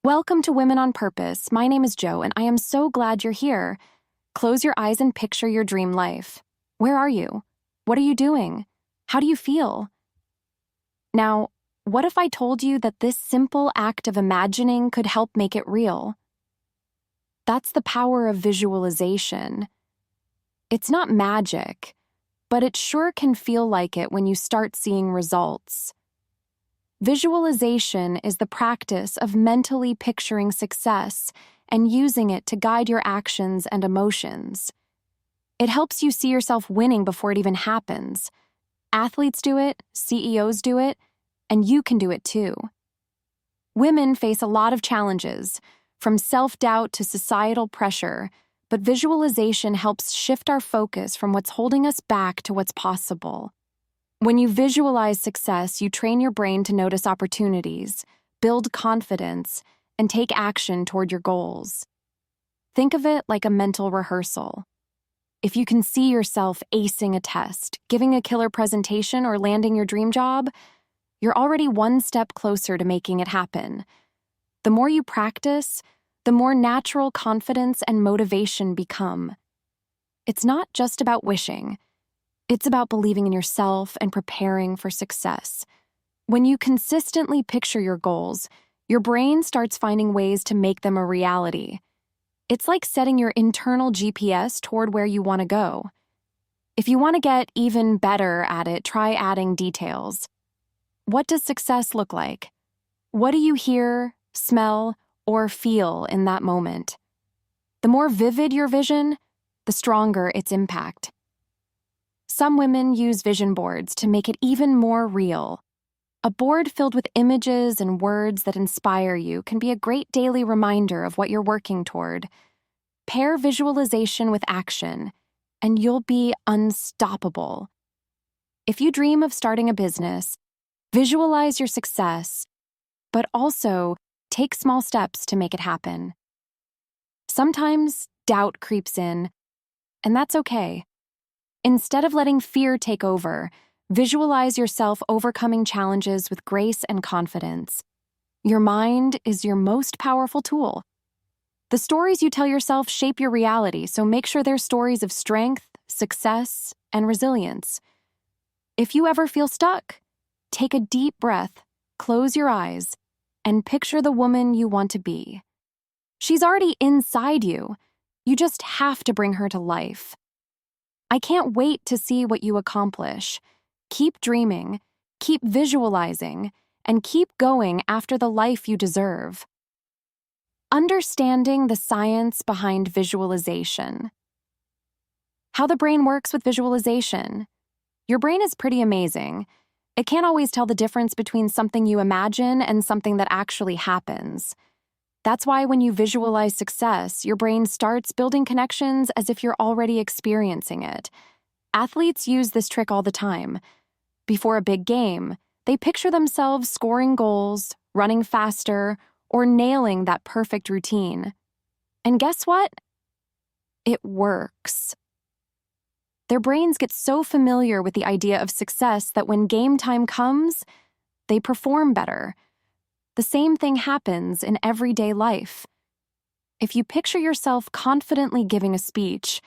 Welcome to Women on Purpose. My name is Jo, and I am so glad you're here. Close your eyes and picture your dream life. Where are you? What are you doing? How do you feel? Now, what if I told you that this simple act of imagining could help make it real? That's the power of visualization. It's not magic, but it sure can feel like it when you start seeing results. Visualization is the practice of mentally picturing success and using it to guide your actions and emotions. It helps you see yourself winning before it even happens. Athletes do it, CEOs do it, and you can do it too. Women face a lot of challenges, from self-doubt to societal pressure, but visualization helps shift our focus from what's holding us back to what's possible. When you visualize success, you train your brain to notice opportunities, build confidence, and take action toward your goals. Think of it like a mental rehearsal. If you can see yourself acing a test, giving a killer presentation, or landing your dream job, you're already one step closer to making it happen. The more you practice, the more natural confidence and motivation become. It's not just about wishing. It's about believing in yourself and preparing for success. When you consistently picture your goals, your brain starts finding ways to make them a reality. It's like setting your internal GPS toward where you want to go. If you want to get even better at it, try adding details. What does success look like? What do you hear, smell, or feel in that moment? The more vivid your vision, the stronger its impact. Some women use vision boards to make it even more real. A board filled with images and words that inspire you can be a great daily reminder of what you're working toward. Pair visualization with action, and you'll be unstoppable. If you dream of starting a business, visualize your success, but also take small steps to make it happen. Sometimes doubt creeps in, and that's okay. Instead of letting fear take over, visualize yourself overcoming challenges with grace and confidence. Your mind is your most powerful tool. The stories you tell yourself shape your reality, so make sure they're stories of strength, success, and resilience. If you ever feel stuck, take a deep breath, close your eyes, and picture the woman you want to be. She's already inside you. You just have to bring her to life. I can't wait to see what you accomplish. Keep dreaming, keep visualizing, and keep going after the life you deserve. Understanding the science behind visualization. How the brain works with visualization. Your brain is pretty amazing. It can't always tell the difference between something you imagine and something that actually happens. That's why when you visualize success, your brain starts building connections as if you're already experiencing it. Athletes use this trick all the time. Before a big game, they picture themselves scoring goals, running faster, or nailing that perfect routine. And guess what? It works. Their brains get so familiar with the idea of success that when game time comes, they perform better. The same thing happens in everyday life. If you picture yourself confidently giving a speech,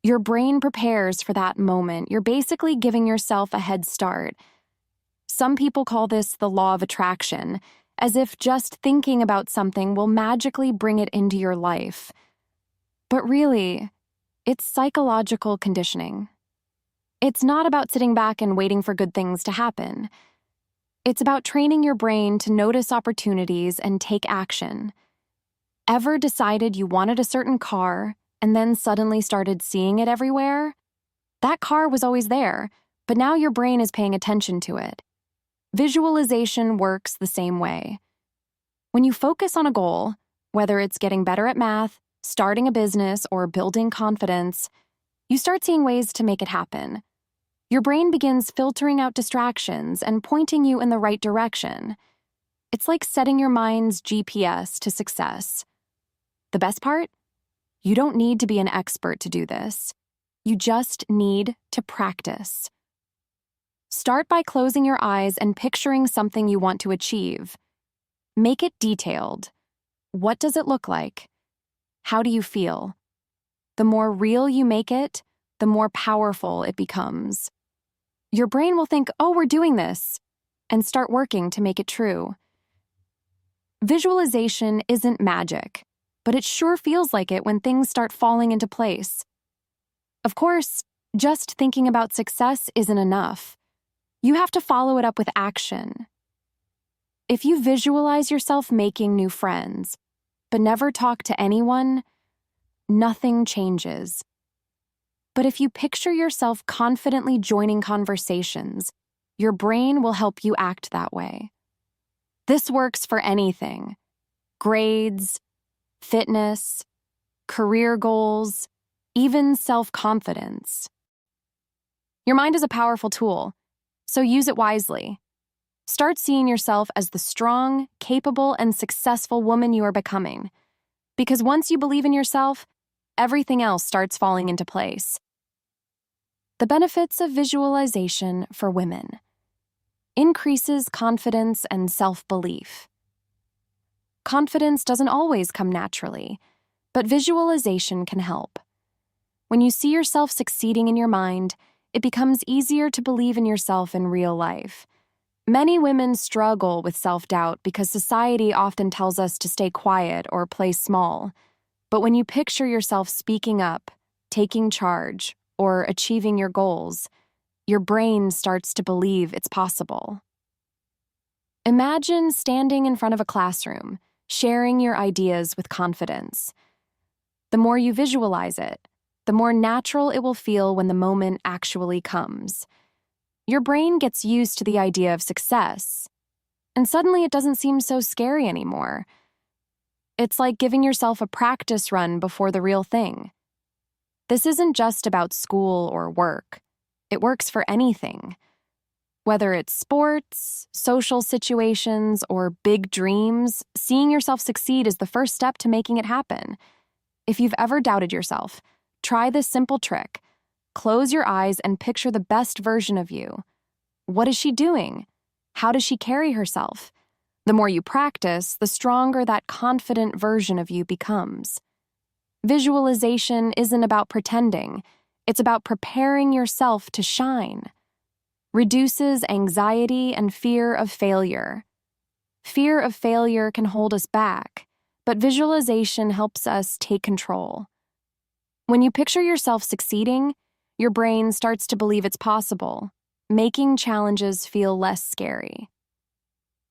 your brain prepares for that moment. You're basically giving yourself a head start. Some people call this the law of attraction, as if just thinking about something will magically bring it into your life. But really, it's psychological conditioning. It's not about sitting back and waiting for good things to happen. It's about training your brain to notice opportunities and take action. Ever decided you wanted a certain car and then suddenly started seeing it everywhere? That car was always there, but now your brain is paying attention to it. Visualization works the same way. When you focus on a goal, whether it's getting better at math, starting a business, or building confidence, you start seeing ways to make it happen. Your brain begins filtering out distractions and pointing you in the right direction. It's like setting your mind's GPS to success. The best part? You don't need to be an expert to do this. You just need to practice. Start by closing your eyes and picturing something you want to achieve. Make it detailed. What does it look like? How do you feel? The more real you make it, the more powerful it becomes. Your brain will think, oh, we're doing this, and start working to make it true. Visualization isn't magic, but it sure feels like it when things start falling into place. Of course, just thinking about success isn't enough. You have to follow it up with action. If you visualize yourself making new friends, but never talk to anyone, nothing changes. But if you picture yourself confidently joining conversations, your brain will help you act that way. This works for anything: grades, fitness, career goals, even self-confidence. Your mind is a powerful tool, so use it wisely. Start seeing yourself as the strong, capable, and successful woman you are becoming. Because once you believe in yourself, everything else starts falling into place. The benefits of visualization for women: increases confidence and self-belief. Confidence doesn't always come naturally, but visualization can help. When you see yourself succeeding in your mind, it becomes easier to believe in yourself in real life. Many women struggle with self-doubt because society often tells us to stay quiet or play small. But when you picture yourself speaking up, taking charge, or achieving your goals, your brain starts to believe it's possible. Imagine standing in front of a classroom, sharing your ideas with confidence. The more you visualize it, the more natural it will feel when the moment actually comes. Your brain gets used to the idea of success, and suddenly it doesn't seem so scary anymore. It's like giving yourself a practice run before the real thing. This isn't just about school or work. It works for anything. Whether it's sports, social situations, or big dreams, seeing yourself succeed is the first step to making it happen. If you've ever doubted yourself, try this simple trick. Close your eyes and picture the best version of you. What is she doing? How does she carry herself? The more you practice, the stronger that confident version of you becomes. Visualization isn't about pretending. It's about preparing yourself to shine. Reduces anxiety and fear of failure. Fear of failure can hold us back, but visualization helps us take control. When you picture yourself succeeding, your brain starts to believe it's possible, making challenges feel less scary.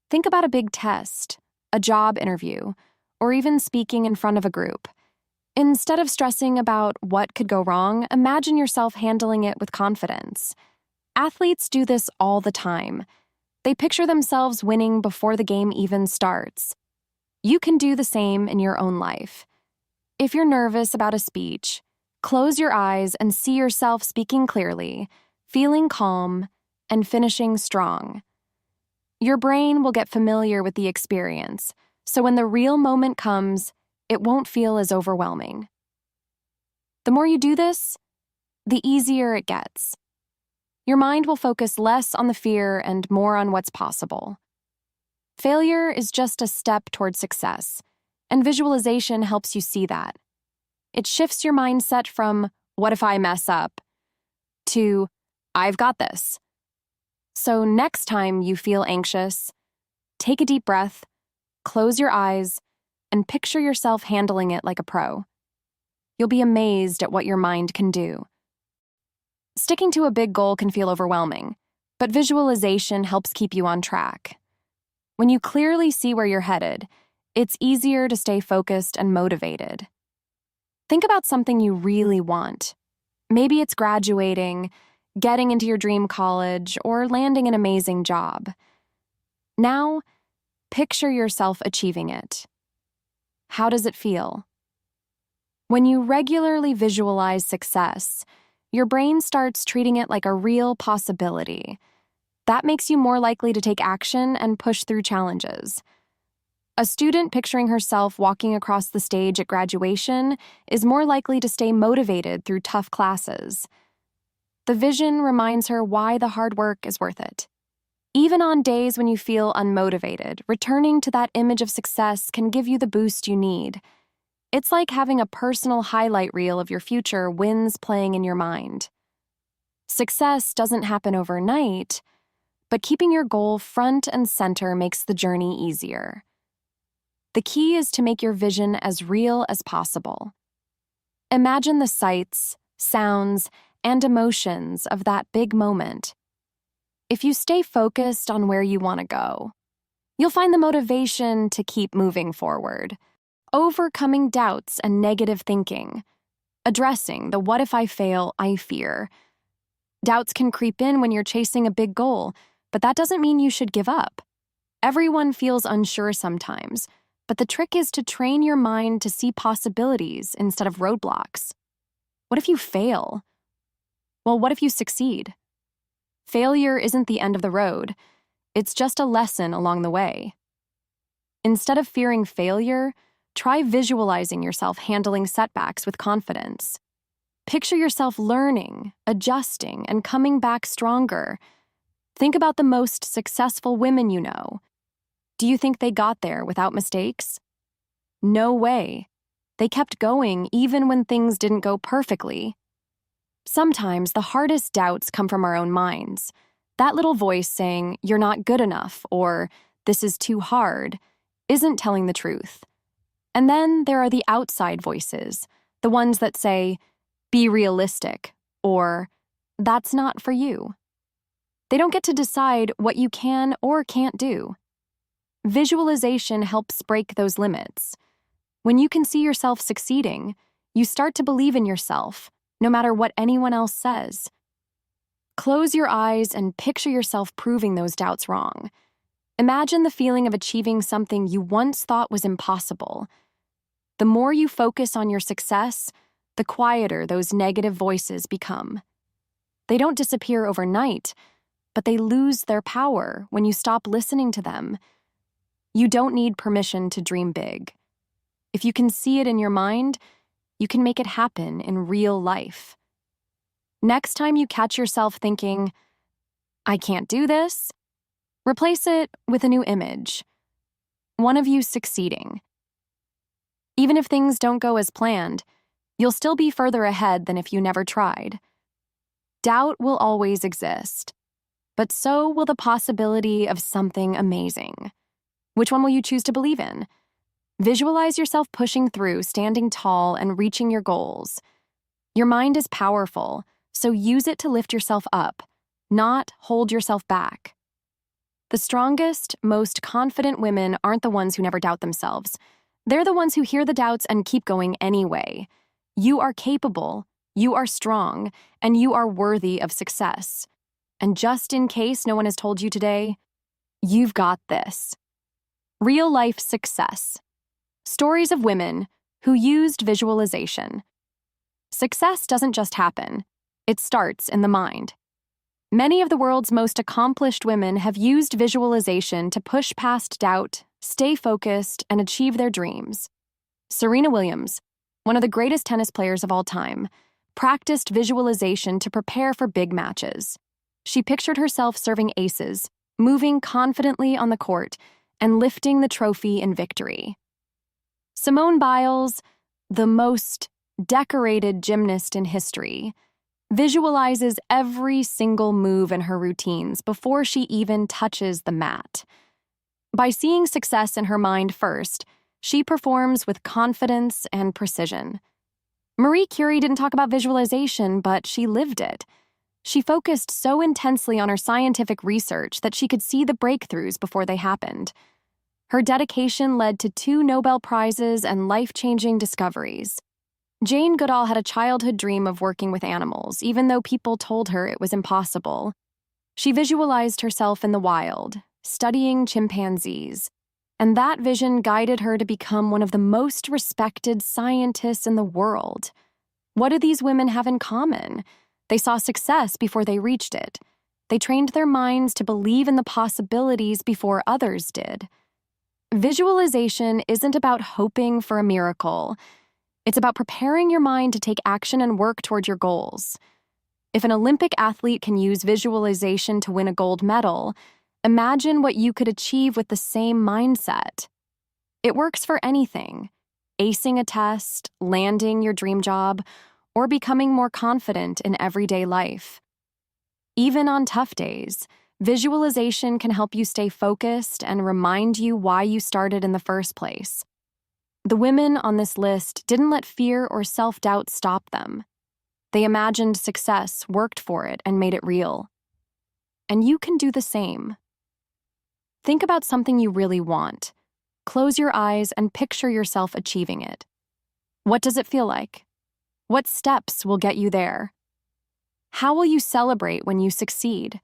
Think about a big test, a job interview, or even speaking in front of a group. Instead of stressing about what could go wrong, imagine yourself handling it with confidence. Athletes do this all the time. They picture themselves winning before the game even starts. You can do the same in your own life. If you're nervous about a speech, close your eyes and see yourself speaking clearly, feeling calm, and finishing strong. Your brain will get familiar with the experience, so when the real moment comes, it won't feel as overwhelming. The more you do this, the easier it gets. Your mind will focus less on the fear and more on what's possible. Failure is just a step toward success, and visualization helps you see that. It shifts your mindset from, what if I mess up, to, I've got this. So next time you feel anxious, take a deep breath, close your eyes, and picture yourself handling it like a pro. You'll be amazed at what your mind can do. Sticking to a big goal can feel overwhelming, but visualization helps keep you on track. When you clearly see where you're headed, it's easier to stay focused and motivated. Think about something you really want. Maybe it's graduating, getting into your dream college, or landing an amazing job. Now, picture yourself achieving it. How does it feel? When you regularly visualize success, your brain starts treating it like a real possibility. That makes you more likely to take action and push through challenges. A student picturing herself walking across the stage at graduation is more likely to stay motivated through tough classes. The vision reminds her why the hard work is worth it. Even on days when you feel unmotivated, returning to that image of success can give you the boost you need. It's like having a personal highlight reel of your future wins playing in your mind. Success doesn't happen overnight, but keeping your goal front and center makes the journey easier. The key is to make your vision as real as possible. Imagine the sights, sounds, and emotions of that big moment. If you stay focused on where you want to go, you'll find the motivation to keep moving forward, overcoming doubts and negative thinking, addressing the what if I fail, I fear. Doubts can creep in when you're chasing a big goal, but that doesn't mean you should give up. Everyone feels unsure sometimes, but the trick is to train your mind to see possibilities instead of roadblocks. What if you fail? Well, what if you succeed? Failure isn't the end of the road. It's just a lesson along the way. Instead of fearing failure, try visualizing yourself handling setbacks with confidence. Picture yourself learning, adjusting, and coming back stronger. Think about the most successful women you know. Do you think they got there without mistakes? No way. They kept going even when things didn't go perfectly. Sometimes the hardest doubts come from our own minds. That little voice saying, "You're not good enough," or "This is too hard," isn't telling the truth. And then there are the outside voices, the ones that say, "Be realistic," or "That's not for you." They don't get to decide what you can or can't do. Visualization helps break those limits. When you can see yourself succeeding, you start to believe in yourself, no matter what anyone else says. Close your eyes and picture yourself proving those doubts wrong. Imagine the feeling of achieving something you once thought was impossible. The more you focus on your success, the quieter those negative voices become. They don't disappear overnight, but they lose their power when you stop listening to them. You don't need permission to dream big. If you can see it in your mind, you can make it happen in real life. Next time you catch yourself thinking, "I can't do this," replace it with a new image. One of you succeeding. Even if things don't go as planned, you'll still be further ahead than if you never tried. Doubt will always exist, but so will the possibility of something amazing. Which one will you choose to believe in? Visualize yourself pushing through, standing tall, and reaching your goals. Your mind is powerful, so use it to lift yourself up, not hold yourself back. The strongest, most confident women aren't the ones who never doubt themselves. They're the ones who hear the doubts and keep going anyway. You are capable, you are strong, and you are worthy of success. And just in case no one has told you today, you've got this. Real-life success. Stories of women who used visualization. Success doesn't just happen. It starts in the mind. Many of the world's most accomplished women have used visualization to push past doubt, stay focused, and achieve their dreams. Serena Williams, one of the greatest tennis players of all time, practiced visualization to prepare for big matches. She pictured herself serving aces, moving confidently on the court, and lifting the trophy in victory. Simone Biles, the most decorated gymnast in history, visualizes every single move in her routines before she even touches the mat. By seeing success in her mind first, she performs with confidence and precision. Marie Curie didn't talk about visualization, but she lived it. She focused so intensely on her scientific research that she could see the breakthroughs before they happened. Her dedication led to 2 Nobel Prizes and life-changing discoveries. Jane Goodall had a childhood dream of working with animals, even though people told her it was impossible. She visualized herself in the wild, studying chimpanzees, and that vision guided her to become one of the most respected scientists in the world. What do these women have in common? They saw success before they reached it. They trained their minds to believe in the possibilities before others did. Visualization isn't about hoping for a miracle. It's about preparing your mind to take action and work toward your goals. If an Olympic athlete can use visualization to win a gold medal, Imagine what you could achieve with the same mindset. It works for anything: acing a test, landing your dream job, or becoming more confident in everyday life. Even on tough days, visualization can help you stay focused and remind you why you started in the first place. The women on this list didn't let fear or self-doubt stop them. They imagined success, worked for it, and made it real. And you can do the same. Think about something you really want. Close your eyes and picture yourself achieving it. What does it feel like? What steps will get you there? How will you celebrate when you succeed?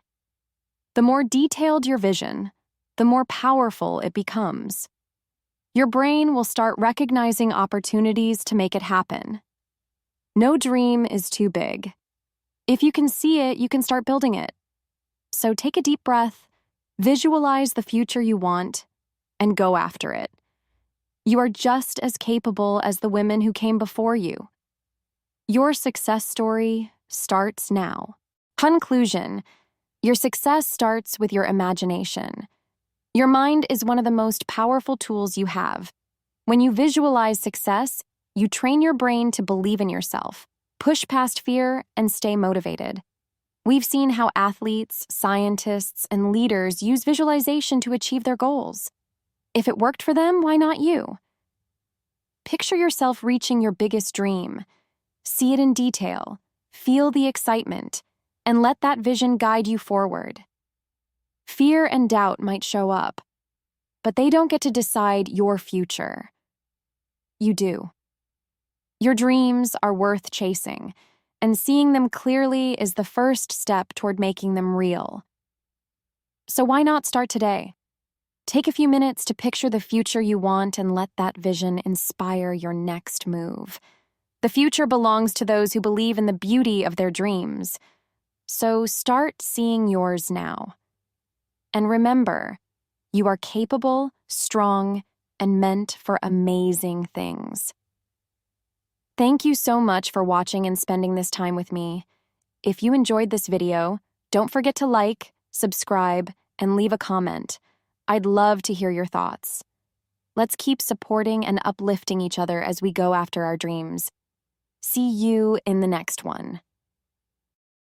The more detailed your vision, the more powerful it becomes. Your brain will start recognizing opportunities to make it happen. No dream is too big. If you can see it, you can start building it. So take a deep breath, visualize the future you want, and go after it. You are just as capable as the women who came before you. Your success story starts now. Conclusion: your success starts with your imagination. Your mind is one of the most powerful tools you have. When you visualize success, you train your brain to believe in yourself, push past fear, and stay motivated. We've seen how athletes, scientists, and leaders use visualization to achieve their goals. If it worked for them, why not you? Picture yourself reaching your biggest dream. See it in detail, feel the excitement, and let that vision guide you forward. Fear and doubt might show up, but they don't get to decide your future. You do. Your dreams are worth chasing, and seeing them clearly is the first step toward making them real. So why not start today? Take a few minutes to picture the future you want and let that vision inspire your next move. The future belongs to those who believe in the beauty of their dreams. So start seeing yours now. And remember, you are capable, strong, and meant for amazing things. Thank you so much for watching and spending this time with me. If you enjoyed this video, don't forget to like, subscribe, and leave a comment. I'd love to hear your thoughts. Let's keep supporting and uplifting each other as we go after our dreams. See you in the next one.